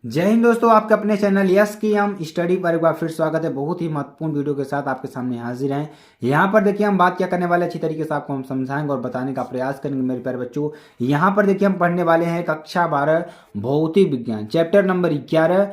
जय हिंद दोस्तों, आपके अपने चैनल यस की हम स्टडी पर एक बार फिर स्वागत है। बहुत ही महत्वपूर्ण वीडियो के साथ आपके सामने हाजिर हैं। यहाँ पर देखिए हम बात क्या करने वाले, अच्छी तरीके से आपको हम समझाएंगे और बताने का प्रयास करेंगे मेरे प्यारे बच्चों। यहाँ पर देखिए हम पढ़ने वाले हैं कक्षा 12 भौतिक विज्ञान, चैप्टर नंबर 11।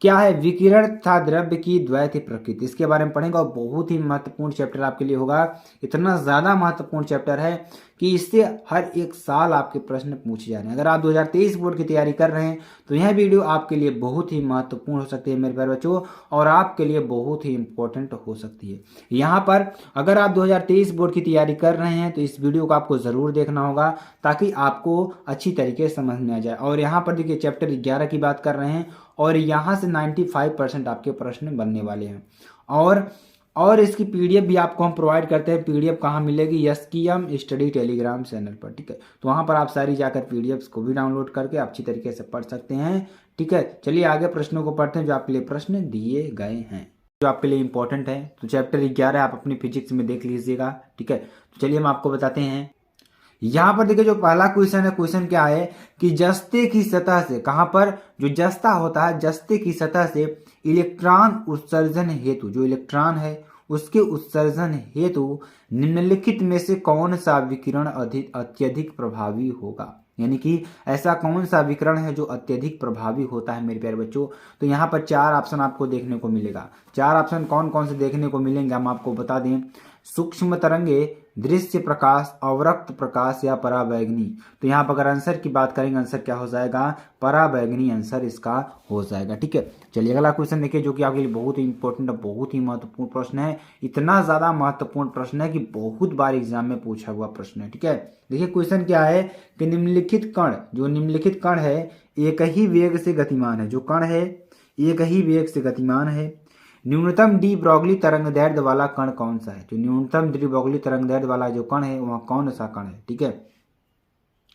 क्या है? विकिरण तथा द्रव्य की द्वैत प्रकृति, इसके बारे में पढ़ेंगे और बहुत ही महत्वपूर्ण चैप्टर आपके लिए होगा। इतना ज्यादा महत्वपूर्ण चैप्टर है कि इससे हर एक साल आपके प्रश्न पूछे जा रहे हैं। अगर आप 2023 बोर्ड की तैयारी कर रहे हैं तो यह वीडियो आपके लिए बहुत ही महत्वपूर्ण हो सकती है मेरे प्यारे बच्चों, और आपके लिए बहुत ही इंपॉर्टेंट हो सकती है। यहाँ पर अगर आप 2023 बोर्ड की तैयारी कर रहे हैं तो इस वीडियो को आपको जरूर देखना होगा ताकि आपको अच्छी तरीके से समझ में आ जाए। और यहाँ पर देखिए चैप्टर 11 की बात कर रहे हैं और यहाँ से 95% आपके प्रश्न बनने वाले हैं। और इसकी पीडीएफ भी आपको हम प्रोवाइड करते हैं। पीडीएफ कहाँ मिलेगी? यस की हम स्टडी टेलीग्राम चैनल पर, ठीक है। तो वहाँ पर आप सारी जाकर पीडीएफ को भी डाउनलोड करके अच्छी तरीके से पढ़ सकते हैं, ठीक है। चलिए आगे प्रश्नों को पढ़ते हैं जो आपके लिए प्रश्न दिए गए हैं, जो आपके लिए इंपॉर्टेंट है। तो चैप्टर 11 आप अपनी फिजिक्स में देख लीजिएगा, ठीक है। तो चलिए हम आपको बताते हैं। यहाँ पर देखिए जो पहला क्वेश्चन है, क्वेश्चन क्या है कि जस्ते की सतह से, कहां पर जो जस्ता होता है, जस्ते की सतह से इलेक्ट्रॉन उत्सर्जन हेतु, जो इलेक्ट्रॉन है उसके उत्सर्जन हेतु निम्नलिखित में से कौन सा विकिरण अत्यधिक प्रभावी होगा। यानी कि ऐसा कौन सा विकिरण है जो अत्यधिक प्रभावी होता है मेरे प्यारे बच्चों। तो यहाँ पर 4 ऑप्शन आपको देखने को मिलेगा। 4 ऑप्शन कौन कौन से देखने को मिलेंगे हम आपको बता दें। सूक्ष्म तरंगे, दृश्य प्रकाश, अवरक्त प्रकाश या पराबैंगनी। तो यहाँ पर अगर आंसर की बात करेंगे, आंसर क्या हो जाएगा? पराबैंगनी आंसर इसका हो जाएगा, ठीक है। चलिए अगला क्वेश्चन देखिए जो कि आपके लिए बहुत ही इंपॉर्टेंट है, बहुत ही महत्वपूर्ण प्रश्न है। इतना ज्यादा महत्वपूर्ण प्रश्न है कि बहुत बार एग्जाम में पूछा हुआ प्रश्न है, ठीक है। देखिए क्वेश्चन क्या है कि निम्नलिखित कण, जो निम्नलिखित कण है एक ही वेग से गतिमान है। जो कण है एक ही वेग से गतिमान है। न्यूनतम डी ब्रॉगली तरंग दैर्ध्य वाला कण कौन सा है? जो न्यूनतम डी ब्रॉगली तरंग दैर्ध्य वाला जो कण है वह कौन सा कण है, ठीक है।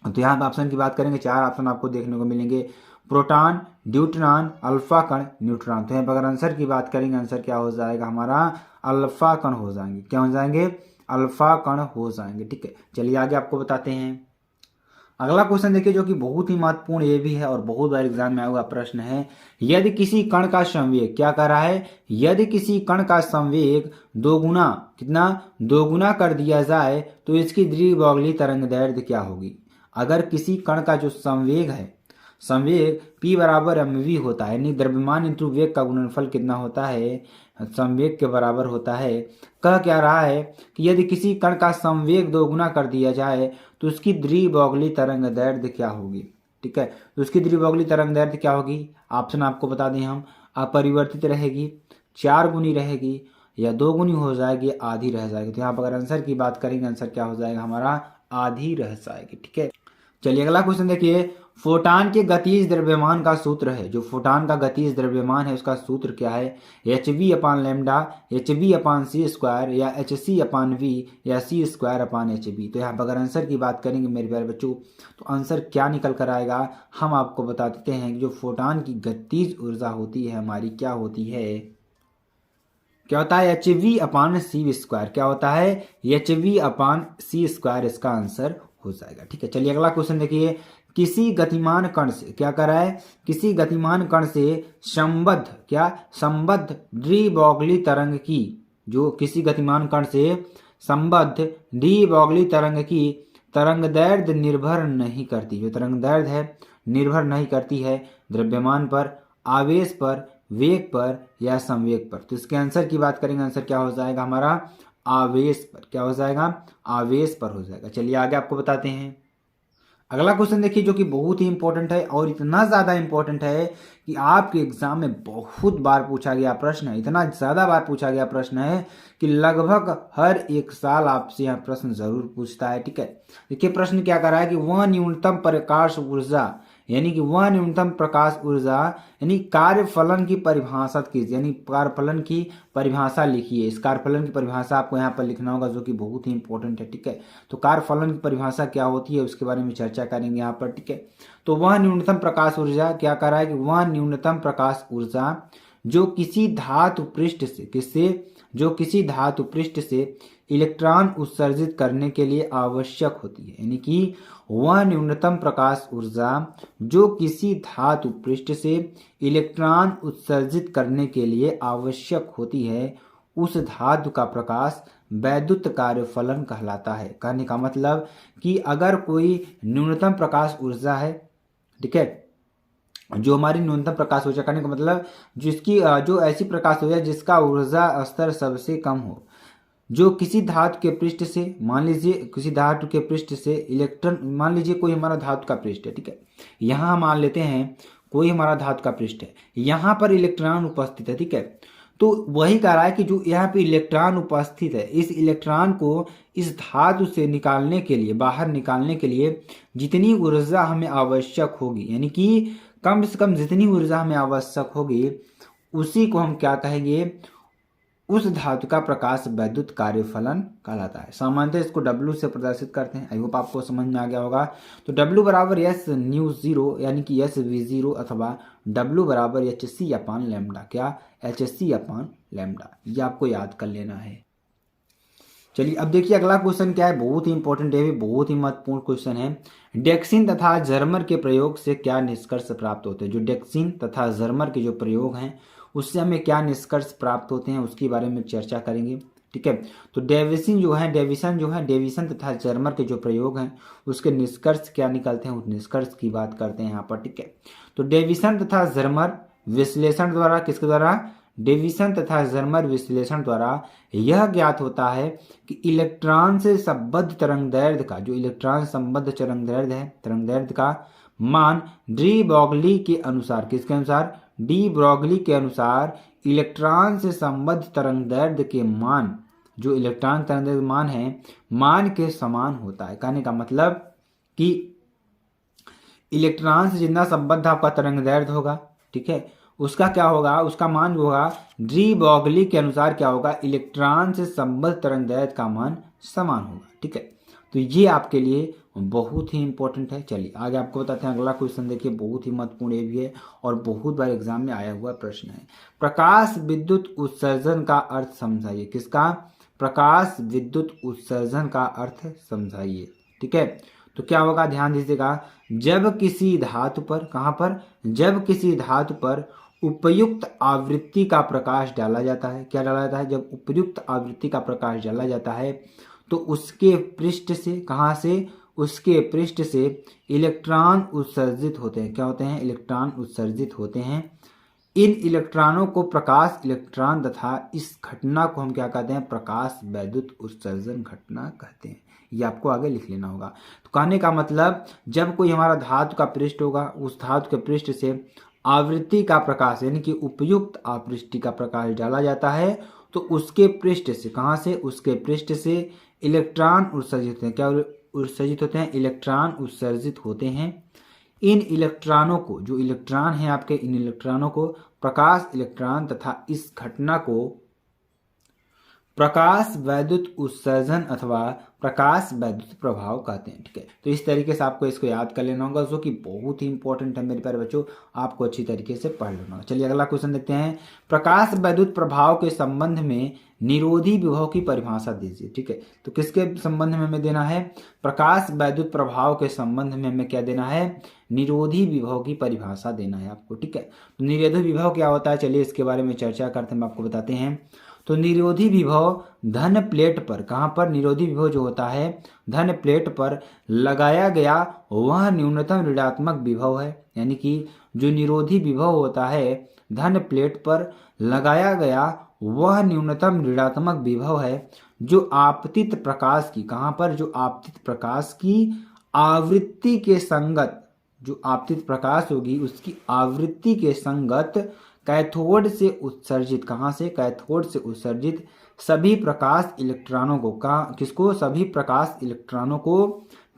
तो यहाँ ऑप्शन की बात करेंगे, 4 ऑप्शन आपको देखने को मिलेंगे। प्रोटॉन, ड्यूट्रॉन, अल्फा कण, न्यूट्रॉन। तो यहाँ पर अगर आंसर की बात करेंगे, आंसर क्या हो जाएगा हमारा? अल्फा कण हो जाएंगे। क्या हो जाएंगे? अल्फा कण हो जाएंगे, ठीक है। चलिए आगे आपको बताते हैं। अगला क्वेश्चन देखिए जो कि बहुत ही महत्वपूर्ण ये भी है और बहुत बार एग्जाम में आया हुआ प्रश्न है। यदि किसी कण का संवेग, क्या कर रहा है? यदि किसी कण का संवेग दोगुना, कितना? दोगुना कर दिया जाए तो इसकी द्विब्रॉगली तरंग दैर्ध्य क्या होगी? अगर किसी कण का जो संवेग है, संवेग P बराबर mv होता है, यानी द्रव्यमान इंटू वेग का गुणनफल कितना होता है? संवेग के बराबर होता है। कह क्या रहा है कि यदि किसी कण का संवेग दोगुना कर दिया जाए तो उसकी द्विब्रॉगली तरंग दैर्ध्य क्या होगी, ठीक है। तो उसकी द्विब्रॉगली तरंग दैर्ध्य क्या होगी? ऑप्शन आपको बता दें हम। अपरिवर्तित रहेगी, 4 गुनी रहेगी, या 2 गुनी हो जाएगी, आधी रह जाएगी। तो यहाँ पर अगर आंसर की बात करेंगे, आंसर क्या हो जाएगा हमारा? आधी रह जाएगी, ठीक है। चलिए अगला क्वेश्चन देखिए। फोटान के गतिज द्रव्यमान का सूत्र है, जो फोटान का गतिज द्रव्यमान है उसका सूत्र क्या है? hv अपान लैम्डा, hv अपान सी स्क्वायर, या hc अपान v, या सी स्क्वायर अपान hb। तो यहाँ पर अगर आंसर की बात करेंगे मेरे प्यारे बच्चों तो आंसर क्या निकल कर आएगा हम आपको बता देते हैं कि जो फोटान की गतिज ऊर्जा होती है हमारी, क्या होती है? क्या होता है? hv अपान सी स्क्वायर। क्या होता है? hv अपान सी स्क्वायर इसका आंसर हो जाएगा, ठीक है। चलिए अगला क्वेश्चन देखिए। किसी गतिमान कण से, क्या कर रहा है? किसी गतिमान कण से संबद्ध, क्या? संबद्ध द्विब्रॉगली तरंग की, जो किसी गतिमान कण से संबद्ध द्विब्रॉगली तरंग की तरंग दैर्ध्य निर्भर नहीं करती। जो तरंग दैर्ध्य है निर्भर नहीं करती है द्रव्यमान पर, आवेश पर, वेग पर, या संवेग पर। तो इसके आंसर की बात करेंगे, आंसर क्या हो जाएगा हमारा? आवेश पर। क्या हो जाएगा? आवेश पर हो जाएगा। चलिए आगे आपको बताते हैं। अगला क्वेश्चन देखिए जो कि बहुत ही इंपॉर्टेंट है और इतना ज्यादा इंपॉर्टेंट है कि आपके एग्जाम में बहुत बार पूछा गया प्रश्न है। इतना ज्यादा बार पूछा गया प्रश्न है कि लगभग हर एक साल आपसे यह प्रश्न जरूर पूछता है, ठीक है। देखिए प्रश्न क्या कर रहा है कि वह न्यूनतम प्रकाश ऊर्जा, यानी कि वह न्यूनतम प्रकाश ऊर्जा, यानी कार्यफलन की परिभाषा कीजिए, यानी कार्यफलन की परिभाषा लिखिए। इस कार्यफलन की परिभाषा आपको यहाँ पर लिखना होगा जो कि बहुत ही इंपॉर्टेंट है, ठीक है। तो कार्यफलन की परिभाषा क्या होती है उसके बारे में चर्चा करेंगे यहाँ पर, ठीक है। तो वह न्यूनतम प्रकाश ऊर्जा, क्या कर रहा है कि वह न्यूनतम प्रकाश ऊर्जा जो किसी धातु पृष्ठ से, किससे? जो किसी धातु पृष्ठ से इलेक्ट्रॉन उत्सर्जित करने के लिए आवश्यक होती है, यानी कि वह न्यूनतम प्रकाश ऊर्जा जो किसी धातु पृष्ठ से इलेक्ट्रॉन उत्सर्जित करने के लिए आवश्यक होती है, उस धातु का प्रकाश वैद्युत कार्यफलन कहलाता है। कहने का मतलब कि अगर कोई न्यूनतम प्रकाश ऊर्जा है, ठीक है, जो हमारी न्यूनतम प्रकाश ऊर्जा, करने का मतलब जिसकी जो ऐसी प्रकाश ऊर्जा जिसका ऊर्जा स्तर सबसे कम हो, जो किसी धातु के पृष्ठ से, मान लीजिए किसी धातु के पृष्ठ से इलेक्ट्रॉन, मान लीजिए कोई हमारा धातु का पृष्ठ है, ठीक है, यहाँ हम मान लेते हैं कोई हमारा धातु का पृष्ठ है, यहाँ पर इलेक्ट्रॉन उपस्थित है, ठीक है, तो वही कह रहा है कि जो यहाँ पे इलेक्ट्रॉन उपस्थित है, इस इलेक्ट्रॉन को इस धातु से निकालने के लिए, बाहर निकालने के लिए जितनी ऊर्जा हमें आवश्यक होगी, यानी कि कम से कम जितनी ऊर्जा हमें आवश्यक होगी, उसी को हम क्या कहेंगे, उस धातु का प्रकाश वैद्युत कार्यफलन कहलाता है। सामान्यतः इसको W से प्रदर्शित करते हैं। आई होप आपको समझ में आ गया होगा। तो W बराबर एस न्यू जीरो, यानी कि एस वी जीरो, अथवा W बराबर एच सी अपान लैम्डा, क्या एच सी अपान लैम्डा, ये आपको याद कर लेना है। चलिए अब देखिए अगला क्वेश्चन क्या है, बहुत ही इंपॉर्टेंट है, बहुत ही महत्वपूर्ण क्वेश्चन है। डेक्सिन तथा जर्मर के प्रयोग से क्या निष्कर्ष प्राप्त होते हैं। जो डेक्सिन तथा जर्मर के जो प्रयोग हैं उससे हमें क्या निष्कर्ष प्राप्त होते हैं, उसके बारे में चर्चा करेंगे, ठीक है। तो डेविसन तथा जर्मर के जो प्रयोग हैं उसके निष्कर्ष क्या निकलते हैं, उस निष्कर्ष की बात करते हैं यहाँ पर, ठीक है। तो डेविसन तथा जर्मर विश्लेषण द्वारा, किसके द्वारा, डेविसन तथा जर्मर विश्लेषण द्वारा यह ज्ञात होता है कि इलेक्ट्रॉन से संबद्ध तरंगदैर्ध्य का, जो इलेक्ट्रॉन संबद्ध तरंगदैर्ध्य है, तरंगदैर्ध्य का मान डी ब्रोगली के अनुसार, किसके अनुसार, डी ब्रोगली के अनुसार इलेक्ट्रॉन से संबद्ध तरंगदैर्ध्य के मान, जो इलेक्ट्रॉन तरंगदैर्ध्य मान है, मान के समान होता है। कहने का मतलब कि इलेक्ट्रॉन से जितना संबद्ध आपका तरंगदैर्ध्य होगा, ठीक है, उसका क्या होगा, उसका मान जो होगा डी ब्रोगली के अनुसार क्या होगा, इलेक्ट्रॉन से संबद्ध तरंगदैर्ध्य का मान समान होगा, ठीक है। तो ये आपके लिए बहुत ही इंपॉर्टेंट है। चलिए आगे आपको बताते हैं अगला क्वेश्चन, देखिए बहुत ही महत्वपूर्ण ये भी है और बहुत बार एग्जाम में आया हुआ प्रश्न है। प्रकाश विद्युत उत्सर्जन का अर्थ समझाइए। किसका, प्रकाश विद्युत उत्सर्जन का अर्थ समझाइए, ठीक है। तो क्या होगा, ध्यान दीजिएगा, जब किसी धातु पर, कहां पर, जब किसी धातु पर उपयुक्त आवृत्ति का प्रकाश डाला जाता है, क्या डाला जाता है, जब उपयुक्त आवृत्ति का प्रकाश डाला जाता है तो उसके पृष्ठ से, कहां से, उसके पृष्ठ से इलेक्ट्रॉन उत्सर्जित होते हैं। क्या होते हैं, इलेक्ट्रॉन उत्सर्जित होते हैं। इन इलेक्ट्रॉनों को प्रकाश इलेक्ट्रॉन तथा इस घटना को हम क्या कहते हैं, प्रकाश वैद्युत उत्सर्जन घटना कहते हैं। ये आपको आगे लिख लेना होगा। तो कहने का मतलब जब कोई हमारा धातु का पृष्ठ होगा, उस धातु के पृष्ठ से आवृत्ति का प्रकाश, यानी कि उपयुक्त आवृत्ति का प्रकाश डाला जाता है तो उसके पृष्ठ से, कहां से, उसके पृष्ठ से इलेक्ट्रॉन उत्सर्जित होते हैं। क्या उत्सर्जित होते हैं, इलेक्ट्रॉन उत्सर्जित होते हैं। इन इलेक्ट्रॉनों को, जो इलेक्ट्रॉन है आपके, इन इलेक्ट्रॉनों को प्रकाश इलेक्ट्रॉन तथा इस घटना को प्रकाश वैद्युत उत्सर्जन अथवा प्रकाश वैद्युत प्रभाव कहते हैं, ठीक है। तो इस तरीके से आपको इसको याद कर लेना होगा, जो कि बहुत ही इंपॉर्टेंट है मेरे प्यारे बच्चों, आपको अच्छी तरीके से पढ़ लेना होगा। चलिए अगला क्वेश्चन देखते हैं। प्रकाश वैद्युत प्रभाव के संबंध में निरोधी विभव की परिभाषा दीजिए, ठीक है। तो किसके संबंध में हमें देना है, प्रकाश वैद्युत प्रभाव के संबंध में हमें क्या देना है, निरोधी विभव की परिभाषा देना है आपको, ठीक है। तो निरोधी विभव क्या होता है, चलिए इसके बारे में चर्चा करते हैं, आपको बताते हैं। तो निरोधी विभव धन प्लेट पर, कहां पर, निरोधी विभव जो होता है धन प्लेट पर लगाया गया वह न्यूनतम ऋणात्मक विभव है। यानी कि जो निरोधी विभव होता है धन प्लेट पर लगाया गया वह न्यूनतम ऋणात्मक विभव है जो आपतित प्रकाश की, कहां पर, जो आपतित प्रकाश की आवृत्ति के संगत, जो आपतित प्रकाश होगी उसकी आवृत्ति के संगत कैथोड से उत्सर्जित, कहां से, कैथोड से उत्सर्जित सभी प्रकाश इलेक्ट्रॉनों को, किसको, सभी प्रकाश इलेक्ट्रॉनों को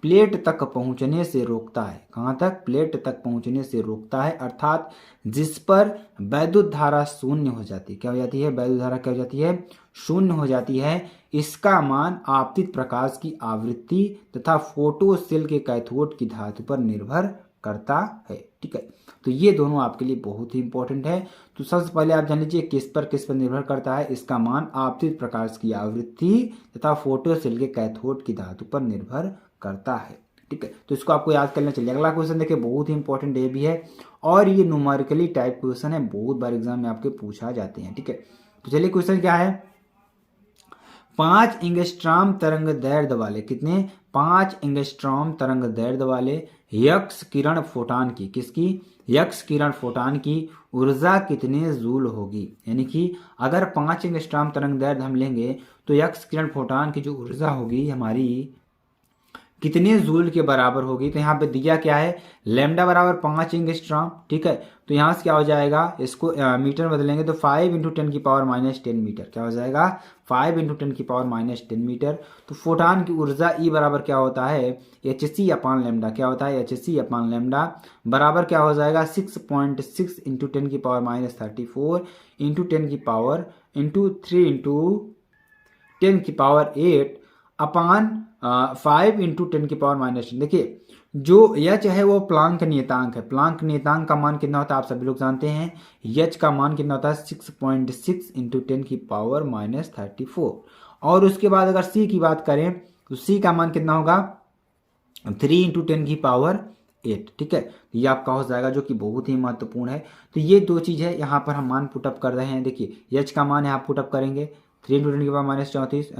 प्लेट तक पहुंचने से रोकता है। कहां तक, प्लेट तक पहुंचने से रोकता है, अर्थात जिस पर वैद्युत धारा शून्य हो जाती है। क्या हो जाती है, वैद्युत धारा क्या हो जाती है, शून्य हो जाती है। इसका मान आपतित प्रकाश की आवृत्ति तथा फोटो सेल के कैथोड की धातु पर निर्भर करता है। ठीक है, तो ये दोनों आपके लिए बहुत ही इंपॉर्टेंट है। तो सबसे पहले आप जान लीजिए किस पर निर्भर करता है। इसका मान आपतित प्रकाश की आवृत्ति तथा फोटोसेल के कैथोड की धातु पर निर्भर करता है। ठीक है, तो इसको आपको याद करना चाहिए। अगला क्वेश्चन देखिए, बहुत ही इंपॉर्टेंट ये भी है और ये न्यूमेरिकली टाइप क्वेश्चन है, बहुत बार एग्जाम में आपके पूछा जाते हैं। ठीक है, तो चलिए क्वेश्चन क्या है। 5 एंगस्ट्रॉम तरंग दैर्ध्य वाले, कितने, 5 एंगस्ट्रॉम तरंग दैर्ध्य वाले यक्स किरण फोटान की, किसकी, यक्स किरण फोटान की ऊर्जा कितने जूल होगी। यानी कि अगर 5 एंगस्ट्रॉम तरंग दैर्ध्य हम लेंगे तो यक्स किरण फोटान की जो ऊर्जा होगी हमारी कितने जूल के बराबर होगी। तो यहाँ पे दिया क्या है, लैम्डा बराबर 5 एंगस्ट्रॉम। ठीक है, तो यहाँ से क्या हो जाएगा, इसको मीटर में बदलेंगे तो 5 × 10 की पावर -10 मीटर, क्या हो जाएगा, 5 × 10 की पावर -10 मीटर। तो फोटान की ऊर्जा ई बराबर क्या होता है, hc/λ, क्या होता है, hc/λ बराबर क्या हो जाएगा, 6.6 × 10 की पावर -34 × 10 की पावर इंटू 3 × 10 की पावर 8 अपान 5 × 10 की पावर -10। देखिए जो यच है वो प्लांक नियतांक है। प्लांक नियतांक का मान कितना होता है आप सभी लोग जानते हैं। यच का मान कितना होता है, 6.6 × 10 की पावर -34। और उसके बाद अगर सी की बात करें तो सी का मान कितना होगा, 3 × 10 की पावर 8। ठीक है, ये आपका हो जाएगा, जो कि बहुत ही महत्वपूर्ण है। तो ये दो चीज़ है, यहाँ पर हम मान पुटअप कर रहे हैं। देखिए यच का मान यहाँ पुटअप करेंगे 3 × 10 की पावर -34,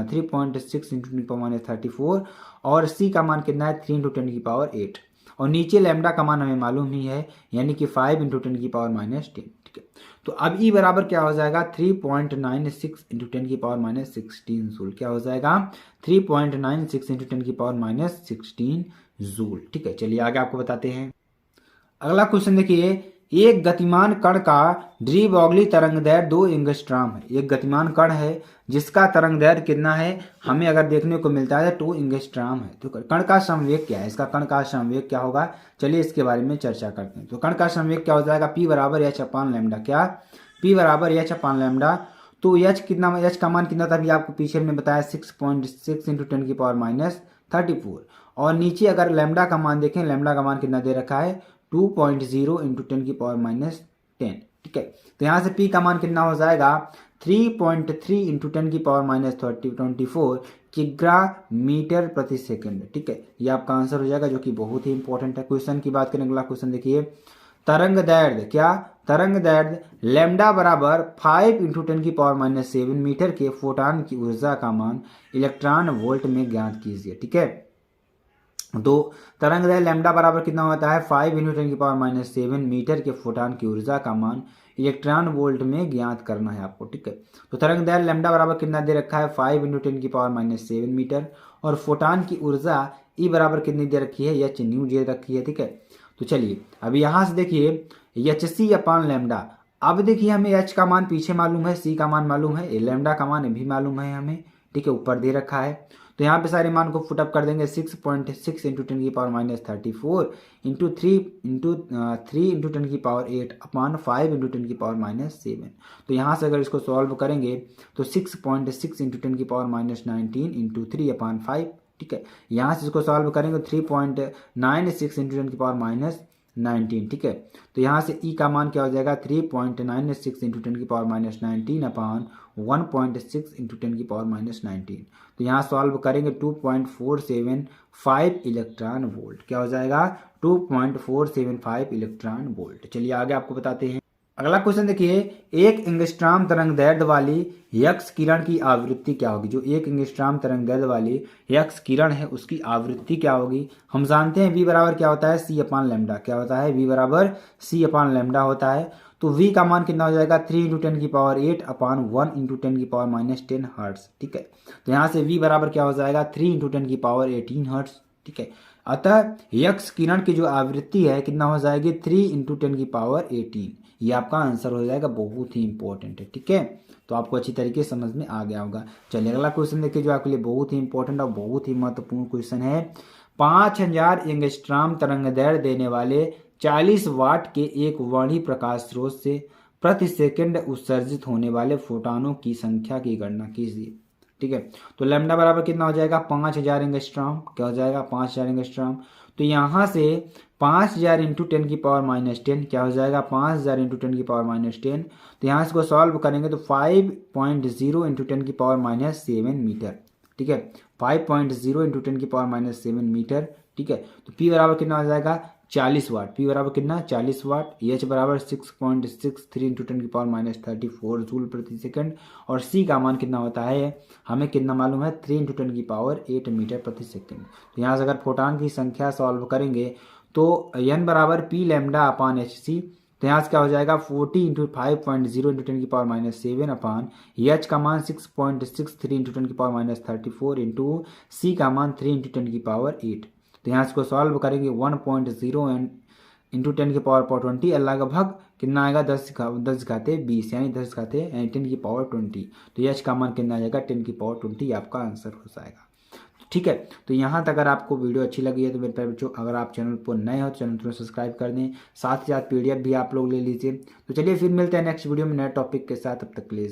3.6 × 10 की पावर -34 और सी का मान कितना है, 3 × 10 की पावर 8 और नीचे लैम्डा का मान हमें मालूम ही है, यानी कि 5 × 10 की पावर -10। ठीक है, तो अब ई बराबर क्या हो जाएगा, 3.96 × 10 की पावर -16 जूल, क्या हो जाएगा, 3.96 × 10 की पावर -16 जूल। ठीक है, चलिए आगे आपको बताते हैं। अगला क्वेश्चन देखिए, एक गतिमान कण का डी ब्रोगली तरंग दैर्ध्य 2 एंगस्ट्रॉम है। एक गतिमान कण है जिसका तरंग दैर्ध्य कितना है, हमें अगर देखने को मिलता है 2 एंगस्ट्रॉम है। तो कण का संवेग क्या है, इसका कण का संवेग क्या होगा, चलिए इसके बारे में चर्चा करते हैं। तो कण का संवेग क्या हो जाएगा, P बराबर h/λ, क्या, P बराबर h/λ। तो h कितना, h का मान कितना था अभी आपको पीछे में बताया, 6.6 × 10 की पावर -34 और नीचे अगर लैम्डा का मान देखें, लैम्डा का मान कितना दे रखा है, 2.0 × 10 की पावर -10। ठीक है, तो यहाँ से P का मान कितना हो जाएगा, 3.3 × 10 की पावर -24 किग्रा मीटर प्रति सेकंड। ठीक है, ये आपका आंसर हो जाएगा, जो कि बहुत ही इंपॉर्टेंट है। क्वेश्चन की बात करें, अगला क्वेश्चन देखिए, तरंग दैर्ध्य, क्या, तरंग दैर्ध्य लैम्डा बराबर 5 × 10 की पावर -7 मीटर के फोटान की ऊर्जा का मान इलेक्ट्रॉन वोल्ट में ज्ञात कीजिए। ठीक है, तो तरंग दैर्ध्य लैम्डा बराबर कितना होता है, 5 × 10 की पावर -7 मीटर के फोटान की ऊर्जा का मान इलेक्ट्रॉन वोल्ट में ज्ञात करना है आपको। ठीक है, तो तरंग दैर्ध्य लैम्डा बराबर कितना दे रखा है, 5 × 10 की पावर -7 मीटर और फोटान की ऊर्जा ई बराबर कितनी दे रखी है, एच न्यू दे रखी है। ठीक है, तो चलिए अब यहाँ से देखिए hc/λ। अब देखिए हमें h का मान पीछे मालूम है, c का मान मालूम है, लैम्डा का मान भी मालूम है हमें। ठीक है, ऊपर दे रखा है, तो यहाँ पे सारे मान को फुटअप कर देंगे, 6.6 × 10 की पावर -34 इंटू 3 × 10 की पावर 8 अपान 5 × 10 की पावर -7। तो यहाँ से अगर इसको सॉल्व करेंगे तो 6.6 × 10 की पावर -19 इंटू 3 अपान 5। ठीक है, यहाँ से इसको सॉल्व करेंगे 3.96 × 10 की पावर -19। ठीक है, तो यहाँ से ई का मान क्या हो जाएगा, 3.96 × 10 की पावर -19 अपान 1.6 × 10 की पावर -19। तो यहाँ सॉल्व करेंगे 2.475 इलेक्ट्रॉन वोल्ट, क्या हो जाएगा, 2.475 इलेक्ट्रॉन वोल्ट। चलिए आगे आपको बताते हैं। अगला क्वेश्चन देखिए, एक एंगस्ट्रॉम तरंग दैर्ध्य वाली यक्स किरण की आवृत्ति क्या होगी। जो एक एंगस्ट्रॉम तरंग दैर्ध्य वाली यक्स किरण है उसकी आवृत्ति क्या होगी। हम जानते हैं v बराबर क्या होता है, c/λ, क्या होता है, v बराबर c/λ होता है। तो v का मान कितना हो जाएगा, 3 × 10 की पावर 8 अपान 1 × 10 की पावर -10 हर्ट्स। ठीक है, तो यहाँ से v बराबर क्या हो जाएगा, 3 × 10 की पावर 18 हर्ट्स। ठीक है, अतः यक्स किरण की जो आवृत्ति है कितना हो जाएगी, 3 × 10 की पावर 18। ये आपका आंसर हो जाएगा, बहुत ही इंपॉर्टेंट है। ठीक है, तो आपको अच्छी तरीके से समझ में आ गया होगा। चलिए अगला क्वेश्चन देखिए, जो आपके लिए बहुत ही इंपॉर्टेंट और बहुत ही महत्वपूर्ण क्वेश्चन है। 5000 एंगस्ट्रॉम तरंग दैर्ध्य देने वाले 40 वाट के एक वर्णी प्रकाश स्रोत से प्रति सेकंड उत्सर्जित होने वाले फोटानों की संख्या की गणना कीजिए। ठीक है, तो लैम्डा बराबर कितना हो जाएगा, 5000 एंगस्ट्रॉम, क्या हो जाएगा, 5000 एंगस्ट्रॉम। तो यहाँ से 5000 इंटू 10⁻10 क्या हो जाएगा, 5000 इंटू 10⁻10। तो यहाँ इसको सॉल्व करेंगे तो 5.0 इंटू 10⁻7 मीटर, ठीक है, 5.0 इंटू 10⁻7 मीटर, ठीक है। तो P बराबर कितना हो जाएगा, 40 वाट। P बराबर कितना, 40 वाट। H बराबर 6.63 इंटू 10⁻34 जूल प्रति सेकंड। और C का मान कितना होता है, हमें कितना मालूम है, 3 इंटू 10⁸ मीटर प्रति सेकंड। तो यहाँ से अगर फोटॉन की संख्या सॉल्व करेंगे तो N बराबर P लैम्डा अपान HC। तो यहाँ से क्या हो जाएगा, 40 इंटू 5.0 इंटू 10⁻7 अपान H का मान 6.63 इंटू 10⁻34 इंटू C का मान 3 इंटू 10⁸। तो यहाँ इसको सॉल्व करेंगे 1.0 इंटू 10⁻20 लगभग कितना आएगा, 10 घाते 20 यानी 10 घाते 10⁻20। तो H का मान कितना आ जाएगा, 10⁻20 आपका आंसर हो जाएगा, ठीक है। तो यहाँ तक अगर आपको वीडियो अच्छी लगी है तो मेरे प्यारे बच्चों, अगर आप चैनल पर नए हो तो चैनल को सब्सक्राइब कर दें, साथ ही साथ PDF भी आप लोग ले लीजिए। तो चलिए फिर मिलते हैं नेक्स्ट वीडियो में नए टॉपिक के साथ, तब तक के लिए।